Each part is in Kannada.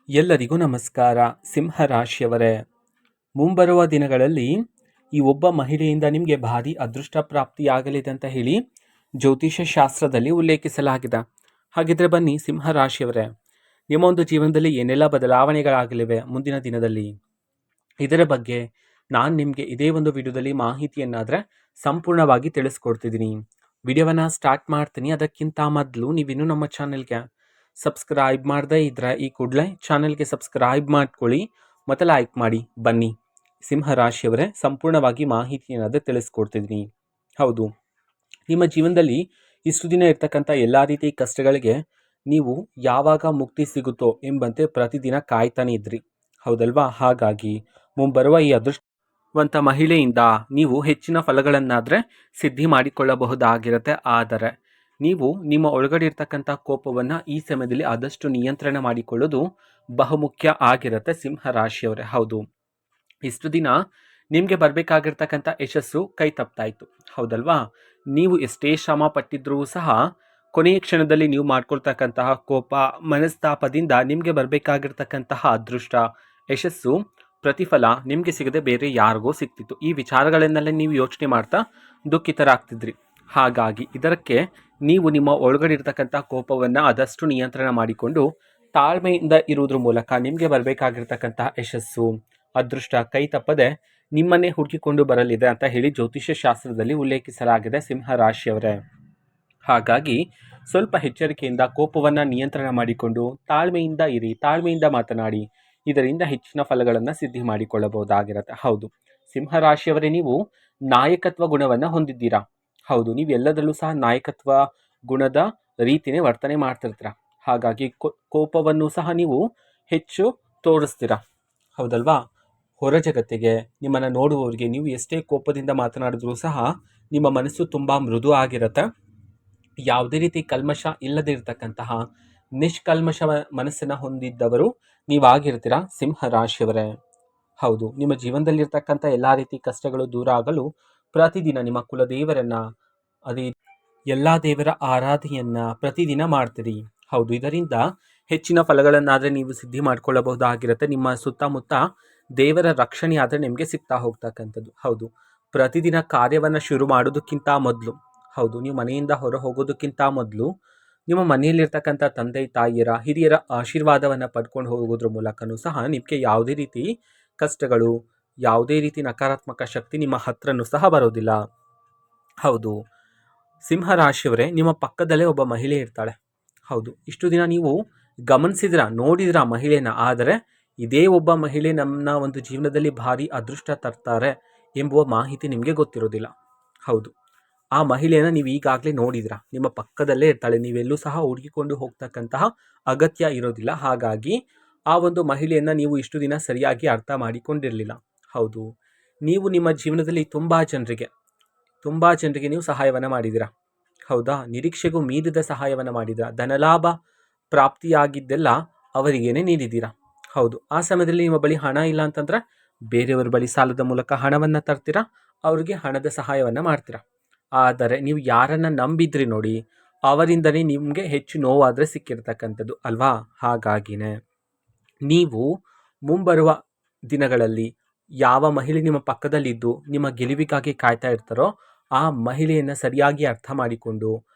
ಎಲ್ಲರಿಗೂ ನಮಸ್ಕಾರ. ಸಿಂಹರಾಶಿಯವರೇ, ಮುಂಬರುವ ದಿನಗಳಲ್ಲಿ ಈ ಒಬ್ಬ ಮಹಿಳೆಯಿಂದ ನಿಮಗೆ ಭಾರಿ ಅದೃಷ್ಟ ಪ್ರಾಪ್ತಿಯಾಗಲಿದೆ ಅಂತ ಹೇಳಿ ಜ್ಯೋತಿಷ್ಯ ಶಾಸ್ತ್ರದಲ್ಲಿ ಉಲ್ಲೇಖಿಸಲಾಗಿದೆ. ಹಾಗಿದ್ರೆ ಬನ್ನಿ ಸಿಂಹರಾಶಿಯವರೇ, ನಿಮ್ಮ ಒಂದು ಜೀವನದಲ್ಲಿ ಏನೆಲ್ಲ ಬದಲಾವಣೆಗಳಾಗಲಿವೆ ಮುಂದಿನ ದಿನದಲ್ಲಿ, ಇದರ ಬಗ್ಗೆ ನಾನು ನಿಮಗೆ ಇದೇ ಒಂದು ವಿಡಿಯೋದಲ್ಲಿ ಮಾಹಿತಿಯನ್ನಾದರೆ ಸಂಪೂರ್ಣವಾಗಿ ತಿಳಿಸ್ಕೊಡ್ತಿದ್ದೀನಿ. ವಿಡಿಯೋವನ್ನು ಸ್ಟಾರ್ಟ್ ಮಾಡ್ತೀನಿ. ಅದಕ್ಕಿಂತ ಮೊದಲು ನೀವಿನ್ನೂ ನಮ್ಮ ಚಾನೆಲ್ಗೆ ಸಬ್ಸ್ಕ್ರೈಬ್ ಮಾಡದೇ ಇದ್ದರೆ ಈ ಕೂಡಲೇ ಚಾನೆಲ್ಗೆ ಸಬ್ಸ್ಕ್ರೈಬ್ ಮಾಡ್ಕೊಳ್ಳಿ ಮತ್ತು ಲೈಕ್ ಮಾಡಿ. ಬನ್ನಿ ಸಿಂಹರಾಶಿಯವರೇ, ಸಂಪೂರ್ಣವಾಗಿ ಮಾಹಿತಿಯನ್ನಾದರೆ ತಿಳಿಸ್ಕೊಡ್ತಿದ್ದೀನಿ. ಹೌದು, ನಿಮ್ಮ ಜೀವನದಲ್ಲಿ ಇಷ್ಟು ದಿನ ಇರ್ತಕ್ಕಂಥ ಎಲ್ಲ ರೀತಿ ಕಷ್ಟಗಳಿಗೆ ನೀವು ಯಾವಾಗ ಮುಕ್ತಿ ಸಿಗುತ್ತೋ ಎಂಬಂತೆ ಪ್ರತಿದಿನ ಕಾಯ್ತಾನೆ ಇದ್ರಿ, ಹೌದಲ್ವಾ? ಹಾಗಾಗಿ ಮುಂಬರುವ ಈ ಅದೃಷ್ಟವಂತ ಮಹಿಳೆಯಿಂದ ನೀವು ಹೆಚ್ಚಿನ ಫಲಗಳನ್ನಾದರೆ ಸಿದ್ಧಿ ಮಾಡಿಕೊಳ್ಳಬಹುದಾಗಿರುತ್ತೆ. ಆದರೆ ನೀವು ನಿಮ್ಮ ಒಳಗಡೆ ಇರ್ತಕ್ಕಂಥ ಕೋಪವನ್ನು ಈ ಸಮಯದಲ್ಲಿ ಆದಷ್ಟು ನಿಯಂತ್ರಣ ಮಾಡಿಕೊಳ್ಳೋದು ಬಹುಮುಖ್ಯ ಆಗಿರುತ್ತೆ ಸಿಂಹರಾಶಿಯವರೇ. ಹೌದು, ಇಷ್ಟು ದಿನ ನಿಮಗೆ ಬರಬೇಕಾಗಿರ್ತಕ್ಕಂಥ ಯಶಸ್ಸು ಕೈ ತಪ್ಪಾಯಿತು, ಹೌದಲ್ವಾ? ನೀವು ಎಷ್ಟೇ ಶ್ರಮ ಪಟ್ಟಿದ್ರೂ ಸಹ ಕೊನೆಯ ಕ್ಷಣದಲ್ಲಿ ನೀವು ಮಾಡ್ಕೊಳ್ತಕ್ಕಂತಹ ಕೋಪ, ಮನಸ್ತಾಪದಿಂದ ನಿಮಗೆ ಬರಬೇಕಾಗಿರ್ತಕ್ಕಂತಹ ಅದೃಷ್ಟ, ಯಶಸ್ಸು, ಪ್ರತಿಫಲ ನಿಮಗೆ ಸಿಗದೆ ಬೇರೆ ಯಾರಿಗೋ ಸಿಗ್ತಿತ್ತು. ಈ ವಿಚಾರಗಳನ್ನೆಲ್ಲ ನೀವು ಯೋಚನೆ ಮಾಡ್ತಾ ದುಃಖಿತರಾಗ್ತಿದ್ರಿ. ಹಾಗಾಗಿ ಇದಕ್ಕೆ ನೀವು ನಿಮ್ಮ ಒಳಗಡೆ ಇರ್ತಕ್ಕಂಥ ಕೋಪವನ್ನು ಆದಷ್ಟು ನಿಯಂತ್ರಣ ಮಾಡಿಕೊಂಡು ತಾಳ್ಮೆಯಿಂದ ಇರುವುದ್ರ ಮೂಲಕ ನಿಮಗೆ ಬರಬೇಕಾಗಿರ್ತಕ್ಕಂಥ ಯಶಸ್ಸು, ಅದೃಷ್ಟ ಕೈ ತಪ್ಪದೆ ನಿಮ್ಮನ್ನೇ ಹುಡುಕಿಕೊಂಡು ಬರಲಿದೆ ಅಂತ ಹೇಳಿ ಜ್ಯೋತಿಷ್ಯ ಶಾಸ್ತ್ರದಲ್ಲಿ ಉಲ್ಲೇಖಿಸಲಾಗಿದೆ ಸಿಂಹರಾಶಿಯವರೇ. ಹಾಗಾಗಿ ಸ್ವಲ್ಪ ಎಚ್ಚರಿಕೆಯಿಂದ ಕೋಪವನ್ನು ನಿಯಂತ್ರಣ ಮಾಡಿಕೊಂಡು ತಾಳ್ಮೆಯಿಂದ ಇರಿ, ತಾಳ್ಮೆಯಿಂದ ಮಾತನಾಡಿ. ಇದರಿಂದ ಹೆಚ್ಚಿನ ಫಲಗಳನ್ನು ಸಿದ್ಧಿ ಮಾಡಿಕೊಳ್ಳಬಹುದಾಗಿರುತ್ತೆ. ಹೌದು ಸಿಂಹರಾಶಿಯವರೇ, ನೀವು ನಾಯಕತ್ವ ಗುಣವನ್ನು ಹೊಂದಿದ್ದೀರಾ. ಹೌದು, ನೀವು ಎಲ್ಲದರಲ್ಲೂ ಸಹ ನಾಯಕತ್ವ ಗುಣದ ರೀತಿಯೇ ವರ್ತನೆ ಮಾಡ್ತಿರ್ತೀರ. ಹಾಗಾಗಿ ಕೋಪವನ್ನು ಸಹ ನೀವು ಹೆಚ್ಚು ತೋರಿಸ್ತೀರ, ಹೌದಲ್ವಾ? ಹೊರ ಜಗತ್ತಿಗೆ, ನಿಮ್ಮನ್ನು ನೋಡುವವರಿಗೆ ನೀವು ಎಷ್ಟೇ ಕೋಪದಿಂದ ಮಾತನಾಡಿದ್ರೂ ಸಹ ನಿಮ್ಮ ಮನಸ್ಸು ತುಂಬ ಮೃದು ಆಗಿರುತ್ತೆ. ಯಾವುದೇ ರೀತಿ ಕಲ್ಮಶ ಇಲ್ಲದೆ ಇರತಕ್ಕಂತಹ ನಿಷ್ಕಲ್ಮಶ ಮನಸ್ಸನ್ನು ಹೊಂದಿದ್ದವರು ನೀವಾಗಿರ್ತೀರ ಸಿಂಹರಾಶಿಯವರೇ. ಹೌದು, ನಿಮ್ಮ ಜೀವನದಲ್ಲಿರ್ತಕ್ಕಂಥ ಎಲ್ಲ ರೀತಿ ಕಷ್ಟಗಳು ದೂರ ಆಗಲು ಪ್ರತಿದಿನ ನಿಮ್ಮ ಕುಲದೇವರನ್ನು, ಅದೇ ಎಲ್ಲ ದೇವರ ಆರಾಧನೆಯನ್ನು ಪ್ರತಿದಿನ ಮಾಡ್ತೀರಿ. ಹೌದು, ಇದರಿಂದ ಹೆಚ್ಚಿನ ಫಲಗಳನ್ನಾದರೆ ನೀವು ಸಿದ್ಧಿ ಮಾಡ್ಕೊಳ್ಳಬಹುದಾಗಿರುತ್ತೆ. ನಿಮ್ಮ ಸುತ್ತಮುತ್ತ ದೇವರ ರಕ್ಷಣೆ ಆದರೆ ನಿಮಗೆ ಸಿಗ್ತಾ ಹೋಗ್ತಕ್ಕಂಥದ್ದು. ಹೌದು, ಪ್ರತಿದಿನ ಕಾರ್ಯವನ್ನು ಶುರು ಮಾಡೋದಕ್ಕಿಂತ ಮೊದಲು, ಹೌದು, ನೀವು ಮನೆಯಿಂದ ಹೊರ ಹೋಗೋದಕ್ಕಿಂತ ಮೊದಲು ನಿಮ್ಮ ಮನೆಯಲ್ಲಿರ್ತಕ್ಕಂಥ ತಂದೆ ತಾಯಿಯರ, ಹಿರಿಯರ ಆಶೀರ್ವಾದವನ್ನು ಪಡ್ಕೊಂಡು ಹೋಗೋದ್ರ ಮೂಲಕನೂ ಸಹ ನಿಮಗೆ ಯಾವುದೇ ರೀತಿ ಕಷ್ಟಗಳು, ಯಾವುದೇ ರೀತಿ ನಕಾರಾತ್ಮಕ ಶಕ್ತಿ ನಿಮ್ಮ ಹತ್ರನೂ ಸಹ ಬರೋದಿಲ್ಲ. ಹೌದು ಸಿಂಹರಾಶಿಯವರೇ, ನಿಮ್ಮ ಪಕ್ಕದಲ್ಲೇ ಒಬ್ಬ ಮಹಿಳೆ ಇರ್ತಾಳೆ. ಹೌದು, ಇಷ್ಟು ದಿನ ನೀವು ಗಮನಿಸಿದ್ರ, ನೋಡಿದ್ರ ಮಹಿಳೆನ. ಆದರೆ ಇದೇ ಒಬ್ಬ ಮಹಿಳೆ ನಮ್ಮ ಒಂದು ಜೀವನದಲ್ಲಿ ಭಾರಿ ಅದೃಷ್ಟ ತರ್ತಾರೆ ಎಂಬುವ ಮಾಹಿತಿ ನಿಮಗೆ ಗೊತ್ತಿರೋದಿಲ್ಲ. ಹೌದು, ಆ ಮಹಿಳೆಯನ್ನು ನೀವು ಈಗಾಗಲೇ ನೋಡಿದ್ರ, ನಿಮ್ಮ ಪಕ್ಕದಲ್ಲೇ ಇರ್ತಾಳೆ. ನೀವೆಲ್ಲೂ ಸಹ ಹುಡುಕಿಕೊಂಡು ಹೋಗ್ತಕ್ಕಂತಹ ಅಗತ್ಯ ಇರೋದಿಲ್ಲ. ಹಾಗಾಗಿ ಆ ಒಂದು ಮಹಿಳೆಯನ್ನು ನೀವು ಇಷ್ಟು ದಿನ ಸರಿಯಾಗಿ ಅರ್ಥ ಮಾಡಿಕೊಂಡಿರಲಿಲ್ಲ. ಹೌದು, ನೀವು ನಿಮ್ಮ ಜೀವನದಲ್ಲಿ ತುಂಬ ಜನರಿಗೆ ನೀವು ಸಹಾಯವನ್ನು ಮಾಡಿದ್ದೀರಾ. ಹೌದಾ? ನಿರೀಕ್ಷೆಗೂ ಮೀರಿದ ಸಹಾಯವನ್ನು ಮಾಡಿದ್ದೀರಾ. ಧನಲಾಭ ಪ್ರಾಪ್ತಿಯಾಗಿದ್ದೆಲ್ಲ ಅವರಿಗೇನೆ ನೀಡಿದ್ದೀರಾ. ಹೌದು, ಆ ಸಮಯದಲ್ಲಿ ನಿಮ್ಮ ಬಳಿ ಹಣ ಇಲ್ಲ ಅಂತಂದ್ರೆ ಬೇರೆಯವರ ಬಳಿ ಸಾಲದ ಮೂಲಕ ಹಣವನ್ನು ತರ್ತೀರಾ, ಅವ್ರಿಗೆ ಹಣದ ಸಹಾಯವನ್ನು ಮಾಡ್ತೀರಾ. ಆದರೆ ನೀವು ಯಾರನ್ನು ನಂಬಿದ್ರಿ ನೋಡಿ, ಅವರಿಂದನೇ ನಿಮಗೆ ಹೆಚ್ಚು ನೋವಾದರೆ ಸಿಕ್ಕಿರ್ತಕ್ಕಂಥದ್ದು ಅಲ್ವಾ? ಹಾಗಾಗಿನೇ ನೀವು ಮುಂಬರುವ ದಿನಗಳಲ್ಲಿ ಯಾವ ಮಹಿಳೆ ನಿಮ್ಮ ಪಕ್ಕದಲ್ಲಿದ್ದು ನಿಮ್ಮ ಗೆಲುವಿಗಾಗಿ ಕಾಯ್ತಾ ಇರ್ತಾರೋ ಆ ಮಹಿಳೆಯನ್ನು ಸರಿಯಾಗಿ ಅರ್ಥ ಮಾಡಿಕೊಂಡು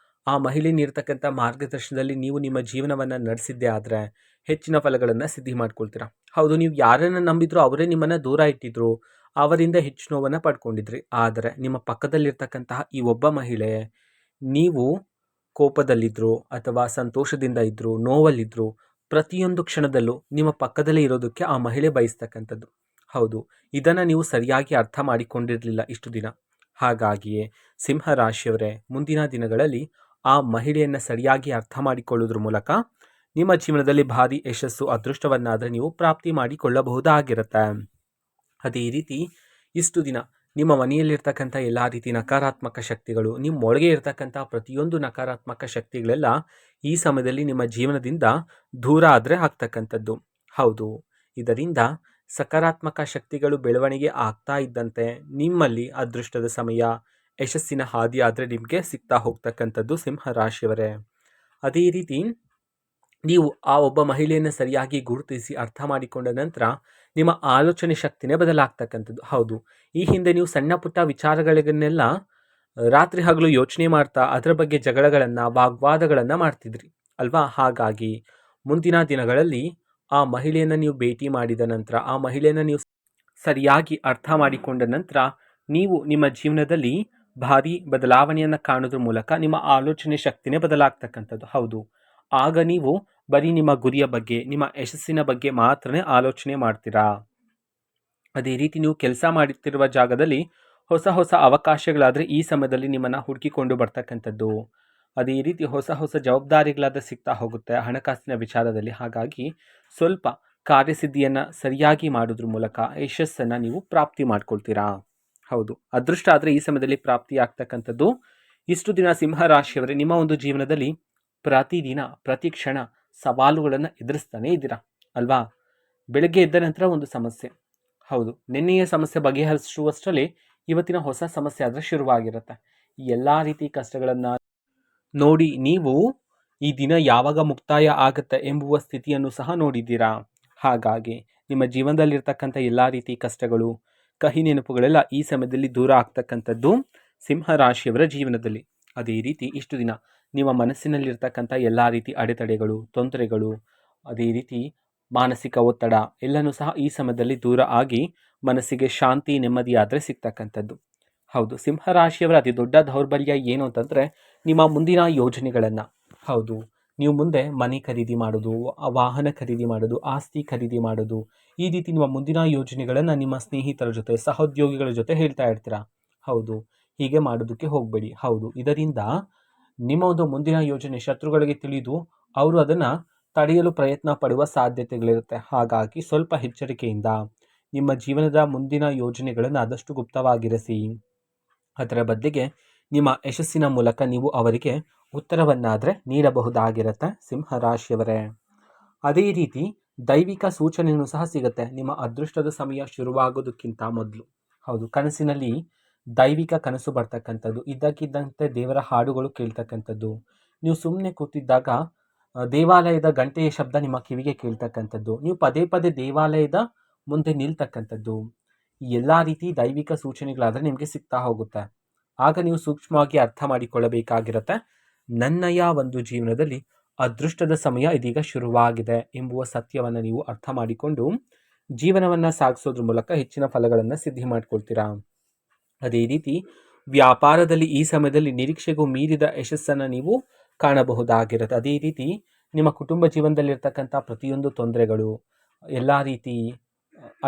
ಆ ಮಹಿಳೆ ನೀಡ್ತಕ್ಕಂಥ ಮಾರ್ಗದರ್ಶನದಲ್ಲಿ ನೀವು ನಿಮ್ಮ ಜೀವನವನ್ನು ನಡೆಸಿದ್ದೇ ಆದರೆ ಹೆಚ್ಚಿನ ಫಲಗಳನ್ನು ಸಿದ್ಧಿ ಮಾಡ್ಕೊಳ್ತೀರಾ. ಹೌದು, ನೀವು ಯಾರನ್ನು ನಂಬಿದ್ರು ಅವರೇ ನಿಮ್ಮನ್ನು ದೂರ ಇಟ್ಟಿದ್ರು, ಅವರಿಂದ ಹೆಚ್ಚು ನೋವನ್ನು ಪಡ್ಕೊಂಡಿದ್ರಿ. ಆದರೆ ನಿಮ್ಮ ಪಕ್ಕದಲ್ಲಿರ್ತಕ್ಕಂತಹ ಈ ಒಬ್ಬ ಮಹಿಳೆ, ನೀವು ಕೋಪದಲ್ಲಿದ್ದರು ಅಥವಾ ಸಂತೋಷದಿಂದ ಇದ್ದರು, ನೋವಲ್ಲಿದ್ದರು, ಪ್ರತಿಯೊಂದು ಕ್ಷಣದಲ್ಲೂ ನಿಮ್ಮ ಪಕ್ಕದಲ್ಲೇ ಇರೋದಕ್ಕೆ ಆ ಮಹಿಳೆ ಬಯಸ್ತಕ್ಕಂಥದ್ದು. ಹೌದು, ಇದನ್ನು ನೀವು ಸರಿಯಾಗಿ ಅರ್ಥ ಮಾಡಿಕೊಂಡಿರಲಿಲ್ಲ ಇಷ್ಟು ದಿನ. ಹಾಗಾಗಿಯೇ ಸಿಂಹರಾಶಿಯವರೇ, ಮುಂದಿನ ದಿನಗಳಲ್ಲಿ ಆ ಮಹಿಳೆಯನ್ನು ಸರಿಯಾಗಿ ಅರ್ಥ ಮಾಡಿಕೊಳ್ಳೋದ್ರ ಮೂಲಕ ನಿಮ್ಮ ಜೀವನದಲ್ಲಿ ಭಾರಿ ಯಶಸ್ಸು, ಅದೃಷ್ಟವನ್ನಾದರೆ ನೀವು ಪ್ರಾಪ್ತಿ ಮಾಡಿಕೊಳ್ಳಬಹುದಾಗಿರುತ್ತೆ. ಅದೇ ರೀತಿ ಇಷ್ಟು ದಿನ ನಿಮ್ಮ ಮನೆಯಲ್ಲಿರ್ತಕ್ಕಂಥ ಎಲ್ಲ ರೀತಿ ನಕಾರಾತ್ಮಕ ಶಕ್ತಿಗಳು, ನಿಮ್ಮೊಳಗೆ ಇರ್ತಕ್ಕಂಥ ಪ್ರತಿಯೊಂದು ನಕಾರಾತ್ಮಕ ಶಕ್ತಿಗಳೆಲ್ಲ ಈ ಸಮಯದಲ್ಲಿ ನಿಮ್ಮ ಜೀವನದಿಂದ ದೂರ ಆದರೆ ಆಗ್ತಕ್ಕಂಥದ್ದು. ಹೌದು, ಇದರಿಂದ ಸಕಾರಾತ್ಮಕ ಶಕ್ತಿಗಳು ಬೆಳವಣಿಗೆ ಆಗ್ತಾ ಇದ್ದಂತೆ ನಿಮ್ಮಲ್ಲಿ ಅದೃಷ್ಟದ ಸಮಯ, ಯಶಸ್ಸಿನ ಹಾದಿ ಆದರೆ ನಿಮಗೆ ಸಿಗ್ತಾ ಹೋಗ್ತಕ್ಕಂಥದ್ದು ಸಿಂಹರಾಶಿಯವರೇ. ಅದೇ ರೀತಿ ನೀವು ಆ ಒಬ್ಬ ಮಹಿಳೆಯನ್ನು ಸರಿಯಾಗಿ ಗುರುತಿಸಿ ಅರ್ಥ ಮಾಡಿಕೊಂಡ ನಂತರ ನಿಮ್ಮ ಆಲೋಚನೆ ಶಕ್ತಿನೇ ಬದಲಾಗ್ತಕ್ಕಂಥದ್ದು. ಹೌದು, ಈ ಹಿಂದೆ ನೀವು ಸಣ್ಣ ಪುಟ್ಟ ವಿಚಾರಗಳಿಗನ್ನೆಲ್ಲ ರಾತ್ರಿ ಹಗಲು ಯೋಚನೆ ಮಾಡ್ತಾ ಅದರ ಬಗ್ಗೆ ಜಗಳಗಳನ್ನು ವಾಗ್ವಾದಗಳನ್ನು ಮಾಡ್ತಿದ್ರಿ ಅಲ್ವಾ? ಹಾಗಾಗಿ ಮುಂದಿನ ದಿನಗಳಲ್ಲಿ ಆ ಮಹಿಳೆಯನ್ನು ನೀವು ಭೇಟಿ ಮಾಡಿದ ನಂತರ, ಆ ಮಹಿಳೆಯನ್ನು ನೀವು ಸರಿಯಾಗಿ ಅರ್ಥ ಮಾಡಿಕೊಂಡ ನಂತರ ನೀವು ನಿಮ್ಮ ಜೀವನದಲ್ಲಿ ಭಾರಿ ಬದಲಾವಣೆಯನ್ನು ಕಾಣೋದ್ರ ಮೂಲಕ ನಿಮ್ಮ ಆಲೋಚನೆ ಶಕ್ತಿನೇ ಬದಲಾಗ್ತಕ್ಕಂಥದ್ದು. ಹೌದು, ಆಗ ನೀವು ಬರೀ ನಿಮ್ಮ ಗುರಿಯ ಬಗ್ಗೆ, ನಿಮ್ಮ ಯಶಸ್ಸಿನ ಬಗ್ಗೆ ಮಾತ್ರನೇ ಆಲೋಚನೆ ಮಾಡ್ತೀರಾ. ಅದೇ ರೀತಿ ನೀವು ಕೆಲಸ ಮಾಡುತ್ತಿರುವ ಜಾಗದಲ್ಲಿ ಹೊಸ ಹೊಸ ಅವಕಾಶಗಳಾದರೆ ಈ ಸಮಯದಲ್ಲಿ ನಿಮ್ಮನ್ನು ಹುಡುಕಿಕೊಂಡು ಬರ್ತಕ್ಕಂಥದ್ದು. ಅದೇ ರೀತಿ ಹೊಸ ಹೊಸ ಜವಾಬ್ದಾರಿಗಳಾದ ಸಿಗ್ತಾ ಹೋಗುತ್ತೆ ಹಣಕಾಸಿನ ವಿಚಾರದಲ್ಲಿ. ಹಾಗಾಗಿ ಸ್ವಲ್ಪ ಕಾರ್ಯಸಿದ್ಧಿಯನ್ನು ಸರಿಯಾಗಿ ಮಾಡೋದ್ರ ಮೂಲಕ ಯಶಸ್ಸನ್ನು ನೀವು ಪ್ರಾಪ್ತಿ ಮಾಡ್ಕೊಳ್ತೀರಾ. ಹೌದು, ಅದೃಷ್ಟ ಆದರೆ ಈ ಸಮಯದಲ್ಲಿ ಪ್ರಾಪ್ತಿ ಆಗ್ತಕ್ಕಂಥದ್ದು. ಇಷ್ಟು ದಿನ ಸಿಂಹರಾಶಿಯವರೇ ನಿಮ್ಮ ಒಂದು ಜೀವನದಲ್ಲಿ ಪ್ರತಿದಿನ ಪ್ರತಿ ಕ್ಷಣ ಸವಾಲುಗಳನ್ನು ಎದುರಿಸ್ತಾನೆ ಇದ್ದೀರಾ ಅಲ್ವಾ? ಬೆಳಗ್ಗೆ ಎದ್ದ ನಂತರ ಒಂದು ಸಮಸ್ಯೆ, ಹೌದು, ನಿನ್ನೆಯ ಸಮಸ್ಯೆ ಬಗೆಹರಿಸುವಷ್ಟರಲ್ಲಿ ಇವತ್ತಿನ ಹೊಸ ಸಮಸ್ಯೆ ಆದರೆ ಶುರುವಾಗಿರುತ್ತೆ. ಈ ಎಲ್ಲ ರೀತಿ ಕಷ್ಟಗಳನ್ನು ನೋಡಿ ನೀವು ಈ ದಿನ ಯಾವಾಗ ಮುಕ್ತಾಯ ಆಗುತ್ತೆ ಎಂಬುವ ಸ್ಥಿತಿಯನ್ನು ಸಹ ನೋಡಿದ್ದೀರಾ. ಹಾಗಾಗಿ ನಿಮ್ಮ ಜೀವನದಲ್ಲಿರ್ತಕ್ಕಂಥ ಎಲ್ಲ ರೀತಿ ಕಷ್ಟಗಳು, ಕಹಿ ನೆನಪುಗಳೆಲ್ಲ ಈ ಸಮಯದಲ್ಲಿ ದೂರ ಆಗ್ತಕ್ಕಂಥದ್ದು ಸಿಂಹರಾಶಿಯವರ ಜೀವನದಲ್ಲಿ. ಅದೇ ರೀತಿ ಇಷ್ಟು ದಿನ ನಿಮ್ಮ ಮನಸ್ಸಿನಲ್ಲಿರ್ತಕ್ಕಂಥ ಎಲ್ಲ ರೀತಿ ಅಡೆತಡೆಗಳು, ತೊಂದರೆಗಳು, ಅದೇ ರೀತಿ ಮಾನಸಿಕ ಒತ್ತಡ ಎಲ್ಲನೂ ಸಹ ಈ ಸಮಯದಲ್ಲಿ ದೂರ ಆಗಿ ಮನಸ್ಸಿಗೆ ಶಾಂತಿ ನೆಮ್ಮದಿ ಆದರೆ ಸಿಗ್ತಕ್ಕಂಥದ್ದು. ಹೌದು, ಸಿಂಹರಾಶಿಯವರ ಅತಿ ದೊಡ್ಡ ದೌರ್ಬಲ್ಯ ಏನು ಅಂತಂದರೆ ನಿಮ್ಮ ಮುಂದಿನ ಯೋಜನೆಗಳನ್ನು, ಹೌದು, ನೀವು ಮುಂದೆ ಮನೆ ಖರೀದಿ ಮಾಡೋದು, ವಾಹನ ಖರೀದಿ ಮಾಡೋದು, ಆಸ್ತಿ ಖರೀದಿ ಮಾಡೋದು, ಈ ರೀತಿ ನಿಮ್ಮ ಮುಂದಿನ ಯೋಜನೆಗಳನ್ನು ನಿಮ್ಮ ಸ್ನೇಹಿತರ ಜೊತೆ, ಸಹೋದ್ಯೋಗಿಗಳ ಜೊತೆ ಹೇಳ್ತಾ ಇರ್ತೀರಾ. ಹೌದು, ಹೀಗೆ ಮಾಡೋದಕ್ಕೆ ಹೋಗಬೇಡಿ. ಹೌದು, ಇದರಿಂದ ನಿಮ್ಮ ಒಂದು ಮುಂದಿನ ಯೋಜನೆ ಶತ್ರುಗಳಿಗೆ ತಿಳಿದು ಅವರು ಅದನ್ನು ತಡೆಯಲು ಪ್ರಯತ್ನ ಪಡುವ ಸಾಧ್ಯತೆಗಳಿರುತ್ತೆ. ಹಾಗಾಗಿ ಸ್ವಲ್ಪ ಎಚ್ಚರಿಕೆಯಿಂದ ನಿಮ್ಮ ಜೀವನದ ಮುಂದಿನ ಯೋಜನೆಗಳನ್ನು ಆದಷ್ಟು ಗುಪ್ತವಾಗಿರಿಸಿ. ಅದರ ಬದಲಿಗೆ ನಿಮ್ಮ ಯಶಸ್ಸಿನ ಮೂಲಕ ನೀವು ಅವರಿಗೆ ಉತ್ತರವನ್ನಾದರೆ ನೀಡಬಹುದಾಗಿರುತ್ತೆ ಸಿಂಹರಾಶಿಯವರೇ. ಅದೇ ರೀತಿ ದೈವಿಕ ಸೂಚನೆಯೂ ಸಹ ಸಿಗುತ್ತೆ ನಿಮ್ಮ ಅದೃಷ್ಟದ ಸಮಯ ಶುರುವಾಗೋದಕ್ಕಿಂತ ಮೊದಲು. ಹೌದು, ಕನಸಿನಲ್ಲಿ ದೈವಿಕ ಕನಸು ಬರ್ತಕ್ಕಂಥದ್ದು, ಇದ್ದಕ್ಕಿದ್ದಂತೆ ದೇವರ ಹಾಡುಗಳು ಕೇಳ್ತಕ್ಕಂಥದ್ದು, ನೀವು ಸುಮ್ಮನೆ ಕೂತಿದ್ದಾಗ ದೇವಾಲಯದ ಗಂಟೆಯ ಶಬ್ದ ನಿಮ್ಮ ಕಿವಿಗೆ ಕೇಳ್ತಕ್ಕಂಥದ್ದು, ನೀವು ಪದೇ ಪದೇ ದೇವಾಲಯದ ಮುಂದೆ ನಿಲ್ತಕ್ಕಂಥದ್ದು, ಈ ಎಲ್ಲ ರೀತಿ ದೈವಿಕ ಸೂಚನೆಗಳಾದರೆ ನಿಮಗೆ ಸಿಗ್ತಾ ಹೋಗುತ್ತೆ. ಆಗ ನೀವು ಸೂಕ್ಷ್ಮವಾಗಿ ಅರ್ಥ ಮಾಡಿಕೊಳ್ಳಬೇಕಾಗಿರುತ್ತೆ, ನನ್ನಯ ಒಂದು ಜೀವನದಲ್ಲಿ ಅದೃಷ್ಟದ ಸಮಯ ಇದೀಗ ಶುರುವಾಗಿದೆ ಎಂಬುವ ಸತ್ಯವನ್ನು ನೀವು ಅರ್ಥ ಮಾಡಿಕೊಂಡು ಜೀವನವನ್ನು ಸಾಗಿಸೋದ್ರ ಮೂಲಕ ಹೆಚ್ಚಿನ ಫಲಗಳನ್ನು ಸಿದ್ಧಿ ಮಾಡ್ಕೊಳ್ತೀರಾ. ಅದೇ ರೀತಿ ವ್ಯಾಪಾರದಲ್ಲಿ ಈ ಸಮಯದಲ್ಲಿ ನಿರೀಕ್ಷೆಗೂ ಮೀರಿದ ಯಶಸ್ಸನ್ನು ನೀವು ಕಾಣಬಹುದಾಗಿರುತ್ತೆ. ಅದೇ ರೀತಿ ನಿಮ್ಮ ಕುಟುಂಬ ಜೀವನದಲ್ಲಿರ್ತಕ್ಕಂಥ ಪ್ರತಿಯೊಂದು ತೊಂದರೆಗಳು, ಎಲ್ಲ ರೀತಿ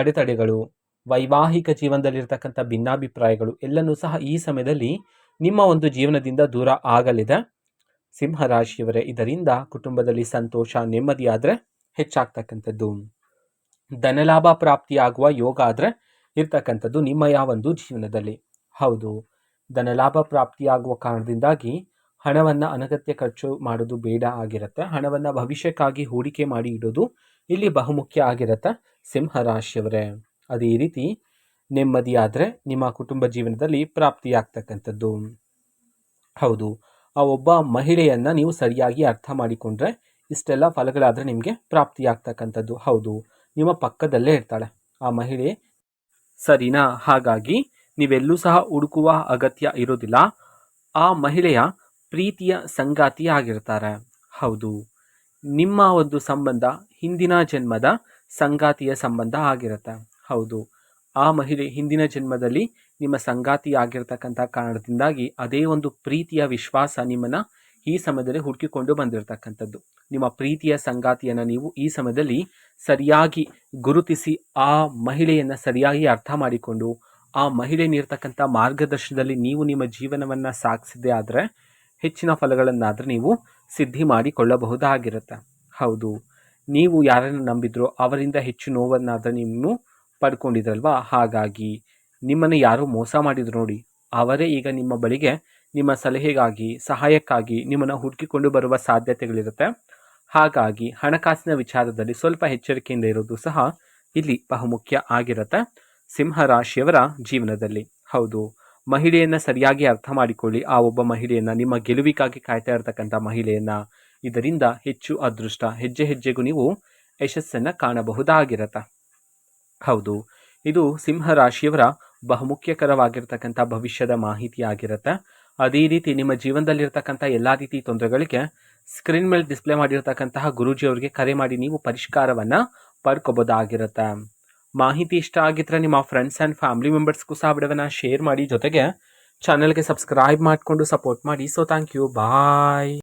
ಅಡೆತಡೆಗಳು, ವೈವಾಹಿಕ ಜೀವನದಲ್ಲಿರ್ತಕ್ಕಂಥ ಭಿನ್ನಾಭಿಪ್ರಾಯಗಳು ಎಲ್ಲನೂ ಸಹ ಈ ಸಮಯದಲ್ಲಿ ನಿಮ್ಮ ಒಂದು ಜೀವನದಿಂದ ದೂರ ಆಗಲಿದೆ ಸಿಂಹರಾಶಿಯವರೇ. ಇದರಿಂದ ಕುಟುಂಬದಲ್ಲಿ ಸಂತೋಷ ನೆಮ್ಮದಿಯಾದರೆ ಹೆಚ್ಚಾಗ್ತಕ್ಕಂಥದ್ದು, ಧನಲಾಭ ಪ್ರಾಪ್ತಿಯಾಗುವ ಯೋಗ ಆದರೆ ಇರ್ತಕ್ಕಂಥದ್ದು ನಿಮ್ಮ ಒಂದು ಜೀವನದಲ್ಲಿ. ಹೌದು, ಧನಲಾಭ ಪ್ರಾಪ್ತಿಯಾಗುವ ಕಾರಣದಿಂದಾಗಿ ಹಣವನ್ನು ಅನಗತ್ಯ ಖರ್ಚು ಮಾಡೋದು ಬೇಡ ಆಗಿರುತ್ತೆ. ಹಣವನ್ನು ಭವಿಷ್ಯಕ್ಕಾಗಿ ಹೂಡಿಕೆ ಮಾಡಿ ಇಡೋದು ಇಲ್ಲಿ ಬಹುಮುಖ್ಯ ಆಗಿರುತ್ತೆ ಸಿಂಹರಾಶಿಯವರೇ. ಅದೇ ರೀತಿ ನೆಮ್ಮದಿಯಾದರೆ ನಿಮ್ಮ ಕುಟುಂಬ ಜೀವನದಲ್ಲಿ ಪ್ರಾಪ್ತಿಯಾಗ್ತಕ್ಕಂಥದ್ದು. ಹೌದು, ಆ ಒಬ್ಬ ಮಹಿಳೆಯನ್ನು ನೀವು ಸರಿಯಾಗಿ ಅರ್ಥ ಮಾಡಿಕೊಂಡ್ರೆ ಇಷ್ಟೆಲ್ಲ ಫಲಗಳಾದರೆ ನಿಮಗೆ ಪ್ರಾಪ್ತಿಯಾಗ್ತಕ್ಕಂಥದ್ದು. ಹೌದು, ನಿಮ್ಮ ಪಕ್ಕದಲ್ಲೇ ಇರ್ತಾಳೆ ಆ ಮಹಿಳೆ, ಸರಿನಾ? ಹಾಗಾಗಿ ನೀವೆಲ್ಲೂ ಸಹ ಹುಡುಕುವ ಅಗತ್ಯ ಇರೋದಿಲ್ಲ. ಆ ಮಹಿಳೆಯ ಪ್ರೀತಿಯ ಸಂಗಾತಿ ಆಗಿರ್ತಾರೆ. ಹೌದು, ನಿಮ್ಮ ಒಂದು ಸಂಬಂಧ ಹಿಂದಿನ ಜನ್ಮದ ಸಂಗಾತಿಯ ಸಂಬಂಧ ಆಗಿರುತ್ತೆ. ಹೌದು, ಆ ಮಹಿಳೆ ಹಿಂದಿನ ಜನ್ಮದಲ್ಲಿ ನಿಮ್ಮ ಸಂಗಾತಿ ಆಗಿರ್ತಕ್ಕಂಥ ಕಾರಣದಿಂದಾಗಿ ಅದೇ ಒಂದು ಪ್ರೀತಿಯ ವಿಶ್ವಾಸ ನಿಮ್ಮನ್ನು ಈ ಸಮಯದಲ್ಲಿ ಹುಡುಕಿಕೊಂಡು ಬಂದಿರತಕ್ಕಂಥದ್ದು. ನಿಮ್ಮ ಪ್ರೀತಿಯ ಸಂಗಾತಿಯನ್ನು ನೀವು ಈ ಸಮಯದಲ್ಲಿ ಸರಿಯಾಗಿ ಗುರುತಿಸಿ ಆ ಮಹಿಳೆಯನ್ನು ಸರಿಯಾಗಿ ಅರ್ಥ ಮಾಡಿಕೊಂಡು ಆ ಮಹಿಳೆ ನೀಡ್ತಕ್ಕಂಥ ಮಾರ್ಗದರ್ಶನದಲ್ಲಿ ನೀವು ನಿಮ್ಮ ಜೀವನವನ್ನು ಸಾಗಿಸಿದ್ದೇ ಆದರೆ ಹೆಚ್ಚಿನ ಫಲಗಳನ್ನಾದರೆ ನೀವು ಸಿದ್ಧಿ ಮಾಡಿಕೊಳ್ಳಬಹುದಾಗಿರುತ್ತೆ. ಹೌದು, ನೀವು ಯಾರನ್ನು ನಂಬಿದ್ರೋ ಅವರಿಂದ ಹೆಚ್ಚು ನೋವನ್ನಾದರೆ ನೀವು ಪಡ್ಕೊಂಡಿದ್ರಲ್ವಾ? ಹಾಗಾಗಿ ನಿಮ್ಮನ್ನು ಯಾರು ಮೋಸ ಮಾಡಿದ್ರು ನೋಡಿ, ಅವರೇ ಈಗ ನಿಮ್ಮ ಬಳಿಗೆ ನಿಮ್ಮ ಸಲಹೆಗಾಗಿ ಸಹಾಯಕ್ಕಾಗಿ ನಿಮ್ಮನ್ನು ಹುಡುಕಿಕೊಂಡು ಬರುವ ಸಾಧ್ಯತೆಗಳಿರುತ್ತೆ. ಹಾಗಾಗಿ ಹಣಕಾಸಿನ ವಿಚಾರದಲ್ಲಿ ಸ್ವಲ್ಪ ಎಚ್ಚರಿಕೆಯಿಂದ ಇರೋದು ಸಹ ಇಲ್ಲಿ ಬಹುಮುಖ್ಯ ಆಗಿರುತ್ತೆ ಸಿಂಹರಾಶಿಯವರ ಜೀವನದಲ್ಲಿ. ಹೌದು, ಮಹಿಳೆಯನ್ನು ಸರಿಯಾಗಿ ಅರ್ಥ ಮಾಡಿಕೊಳ್ಳಿ. ಆ ಒಬ್ಬ ಮಹಿಳೆಯನ್ನು, ನಿಮ್ಮ ಗೆಲುವಿಗಾಗಿ ಕಾಯ್ತಾ ಇರತಕ್ಕಂಥ ಮಹಿಳೆಯನ್ನು ಇದರಿಂದ ಹೆಚ್ಚು ಅದೃಷ್ಟ, ಹೆಜ್ಜೆ ಹೆಜ್ಜೆಗೂ ನೀವು ಯಶಸ್ಸನ್ನು ಕಾಣಬಹುದಾಗಿರತ್ತೆ. ಹೌದು, ಇದು ಸಿಂಹ ರಾಶಿಯವರ ಬಹುಮುಖ್ಯಕರವಾಗಿರ್ತಕ್ಕಂಥ ಭವಿಷ್ಯದ ಮಾಹಿತಿ ಆಗಿರುತ್ತೆ. ಅದೇ ರೀತಿ ನಿಮ್ಮ ಜೀವನದಲ್ಲಿರ್ತಕ್ಕಂಥ ಎಲ್ಲ ರೀತಿ ತೊಂದರೆಗಳಿಗೆ ಸ್ಕ್ರೀನ್ ಮೇಲೆ ಡಿಸ್ಪ್ಲೇ ಮಾಡಿರ್ತಕ್ಕಂತಹ ಗುರೂಜಿಯವರಿಗೆ ಕರೆ ಮಾಡಿ ನೀವು ಪರಿಷ್ಕಾರವನ್ನು ಪಡ್ಕೋಬೋದಾಗಿರುತ್ತೆ. ಮಾಹಿತಿ ಇಷ್ಟ ಆಗಿದ್ರೆ ನಿಮ್ಮ ಫ್ರೆಂಡ್ಸ್ ಆ್ಯಂಡ್ ಫ್ಯಾಮಿಲಿ ಮೆಂಬರ್ಸ್ಗೂ ಸಹ ವಿಡಿಯೋವನ್ನು ಶೇರ್ ಮಾಡಿ, ಜೊತೆಗೆ ಚಾನಲ್ಗೆ ಸಬ್ಸ್ಕ್ರೈಬ್ ಮಾಡಿಕೊಂಡು ಸಪೋರ್ಟ್ ಮಾಡಿ. So thank you, bye.